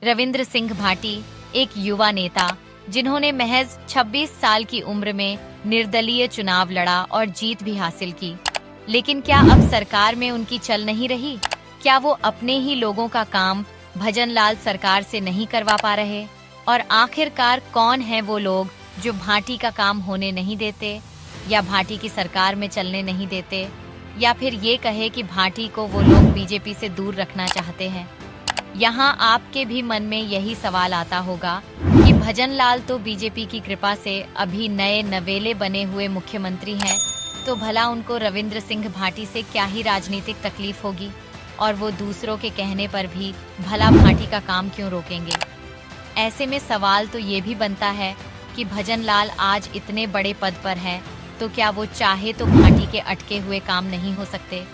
रविंद्र सिंह भाटी एक युवा नेता जिन्होंने महज 26 साल की उम्र में निर्दलीय चुनाव लड़ा और जीत भी हासिल की। लेकिन क्या अब सरकार में उनकी चल नहीं रही? क्या वो अपने ही लोगों का काम भजनलाल सरकार से नहीं करवा पा रहे? और आखिरकार कौन है वो लोग जो भाटी का काम होने नहीं देते, या भाटी की सरकार में चलने नहीं देते, या फिर ये कहे कि भाटी को वो लोग बीजेपी से दूर रखना चाहते हैं? यहाँ आपके भी मन में यही सवाल आता होगा कि भजनलाल तो बीजेपी की कृपा से अभी नए नवेले बने हुए मुख्यमंत्री हैं, तो भला उनको रविंद्र सिंह भाटी से क्या ही राजनीतिक तकलीफ होगी, और वो दूसरों के कहने पर भी भला भाटी का काम क्यों रोकेंगे? ऐसे में सवाल तो ये भी बनता है कि भजनलाल आज इतने बड़े पद पर है, तो क्या वो चाहे तो भाटी के अटके हुए काम नहीं हो सकते?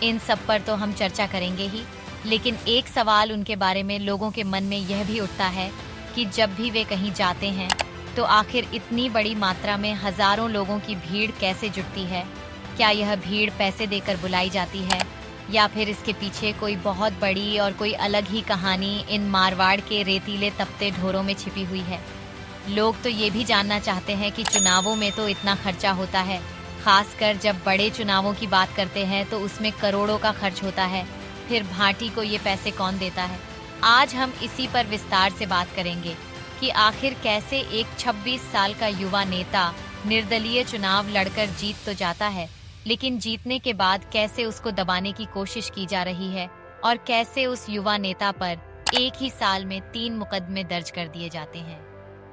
इन सब पर तो हम चर्चा करेंगे ही, लेकिन एक सवाल उनके बारे में लोगों के मन में यह भी उठता है कि जब भी वे कहीं जाते हैं तो आखिर इतनी बड़ी मात्रा में हजारों लोगों की भीड़ कैसे जुटती है? क्या यह भीड़ पैसे देकर बुलाई जाती है, या फिर इसके पीछे कोई बहुत बड़ी और कोई अलग ही कहानी इन मारवाड़ के रेतीले तपते ढोरों में छिपी हुई है? लोग तो ये भी जानना चाहते हैं कि चुनावों में तो इतना खर्चा होता है, खासकर जब बड़े चुनावों की बात करते हैं तो उसमें करोड़ों का खर्च होता है। फिर भाटी को ये पैसे कौन देता है? आज हम इसी पर विस्तार से बात करेंगे कि आखिर कैसे एक 26 साल का युवा नेता निर्दलीय चुनाव लड़कर जीत तो जाता है, लेकिन जीतने के बाद कैसे उसको दबाने की कोशिश की जा रही है, और कैसे उस युवा नेता पर एक ही साल में 3 मुकदमे दर्ज कर दिए जाते हैं।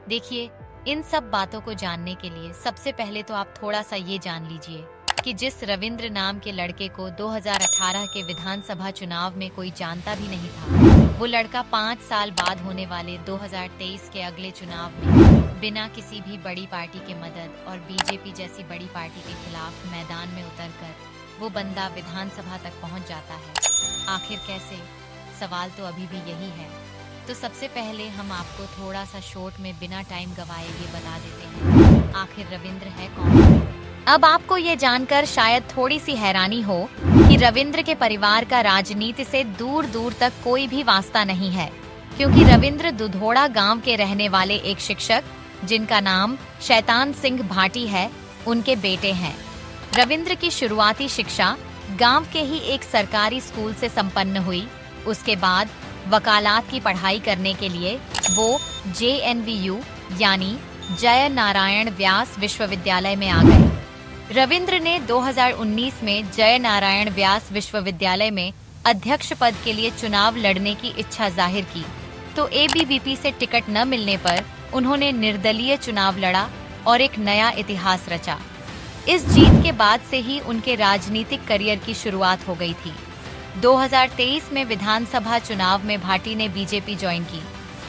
देखिए, इन सब बातों को जानने के लिए सबसे पहले तो आप थोड़ा सा ये जान लीजिए कि जिस रविंद्र नाम के लड़के को 2018 के विधानसभा चुनाव में कोई जानता भी नहीं था, वो लड़का 5 साल बाद होने वाले 2023 के अगले चुनाव में बिना किसी भी बड़ी पार्टी के मदद और बीजेपी जैसी बड़ी पार्टी के खिलाफ मैदान में उतरकर वो बंदा विधानसभा तक पहुंच जाता है। आखिर कैसे? सवाल तो अभी भी यही है। तो सबसे पहले हम आपको थोड़ा सा शॉर्ट में बिना टाइम गवाए ये बता देते हैं, आखिर रविंद्र है कौन? अब आपको ये जानकर शायद थोड़ी सी हैरानी हो कि रविंद्र के परिवार का राजनीति से दूर दूर तक कोई भी वास्ता नहीं है, क्योंकि रविंद्र दुधोड़ा गांव के रहने वाले एक शिक्षक, जिनका नाम शैतान सिंह भाटी है, उनके बेटे हैं। रविंद्र की शुरुआती शिक्षा गांव के ही एक सरकारी स्कूल से संपन्न हुई। उसके बाद वकालत की पढ़ाई करने के लिए वो JNVU यानी जय नारायण व्यास विश्वविद्यालय में आ गए। रविंद्र ने 2019 में जय नारायण व्यास विश्वविद्यालय में अध्यक्ष पद के लिए चुनाव लड़ने की इच्छा जाहिर की, तो ABVP से टिकट न मिलने पर उन्होंने निर्दलीय चुनाव लड़ा और एक नया इतिहास रचा। इस जीत के बाद से ही उनके राजनीतिक करियर की शुरुआत हो गई थी। 2023 में विधानसभा चुनाव में भाटी ने बीजेपी ज्वाइन की,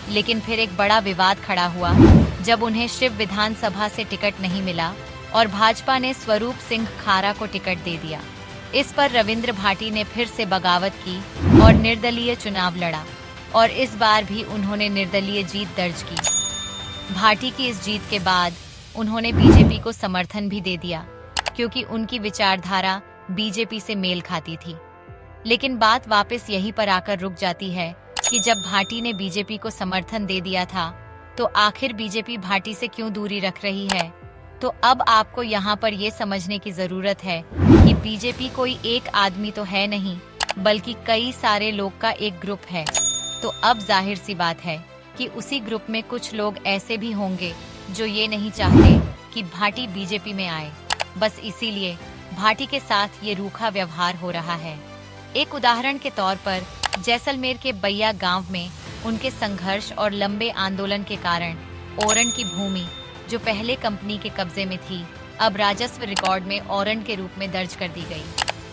लेकिन फिर एक बड़ा विवाद खड़ा हुआ जब उन्हें शिव विधानसभा से टिकट नहीं मिला और भाजपा ने स्वरूप सिंह खारा को टिकट दे दिया। इस पर रविंद्र भाटी ने फिर से बगावत की और निर्दलीय चुनाव लड़ा, और इस बार भी उन्होंने निर्दलीय जीत दर्ज की। भाटी की इस जीत के बाद उन्होंने बीजेपी को समर्थन भी दे दिया, क्योंकि उनकी विचारधारा बीजेपी से मेल खाती थी। लेकिन बात वापस यहीं पर आकर रुक जाती है कि जब भाटी ने बीजेपी को समर्थन दे दिया था, तो आखिर बीजेपी भाटी से क्यों दूरी रख रही है? तो अब आपको यहाँ पर ये समझने की जरूरत है कि बीजेपी कोई एक आदमी तो है नहीं, बल्कि कई सारे लोग का एक ग्रुप है। तो अब जाहिर सी बात है कि उसी ग्रुप में कुछ लोग ऐसे भी होंगे जो ये नहीं चाहते कि भाटी बीजेपी में आए। बस इसीलिए भाटी के साथ ये रूखा व्यवहार हो रहा है। एक उदाहरण के तौर पर जैसलमेर के बैया गांव में उनके संघर्ष और लंबे आंदोलन के कारण ओरण की भूमि, जो पहले कंपनी के कब्जे में थी, अब राजस्व रिकॉर्ड में ओरण के रूप में दर्ज कर दी गई।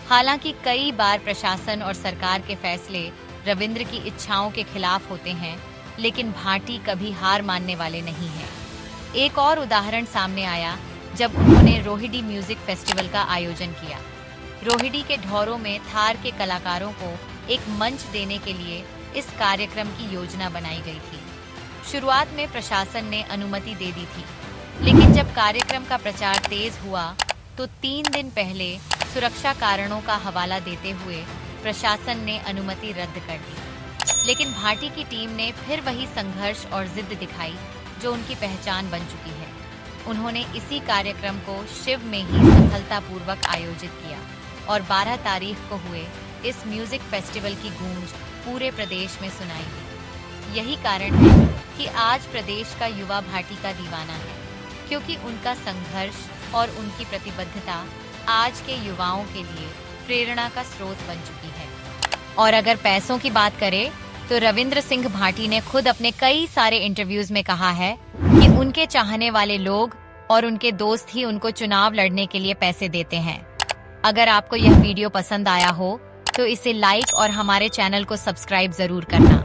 हालांकि कई बार प्रशासन और सरकार के फैसले रविंद्र की इच्छाओं के खिलाफ होते हैं, लेकिन भाटी कभी हार मानने वाले नहीं हैं। एक और उदाहरण सामने आया जब उन्होंने रोहिडी म्यूजिक फेस्टिवल का आयोजन किया। रोहिडी के ढौरों में थार के कलाकारों को एक मंच देने के लिए इस कार्यक्रम की योजना बनाई गई थी। शुरुआत में प्रशासन ने अनुमति दे दी थी, लेकिन जब कार्यक्रम का प्रचार तेज हुआ तो 3 दिन पहले सुरक्षा कारणों का हवाला देते हुए प्रशासन ने अनुमति रद्द कर दी। लेकिन भाटी की टीम ने फिर वही संघर्ष और जिद दिखाई जो उनकी पहचान बन चुकी है। उन्होंने इसी कार्यक्रम को शिव में ही सफलतापूर्वक आयोजित किया और 12 तारीख को हुए इस म्यूजिक फेस्टिवल की गूंज पूरे प्रदेश में सुनाई दी। यही कारण है कि आज प्रदेश का युवा भाटी का दीवाना है, क्योंकि उनका संघर्ष और उनकी प्रतिबद्धता आज के युवाओं के लिए प्रेरणा का स्रोत बन चुकी है। और अगर पैसों की बात करें तो रविंद्र सिंह भाटी ने खुद अपने कई सारे इंटरव्यूज में कहा है कि उनके चाहने वाले लोग और उनके दोस्त ही उनको चुनाव लड़ने के लिए पैसे देते हैं। अगर आपको यह वीडियो पसंद आया हो तो इसे लाइक और हमारे चैनल को सब्सक्राइब जरूर करना।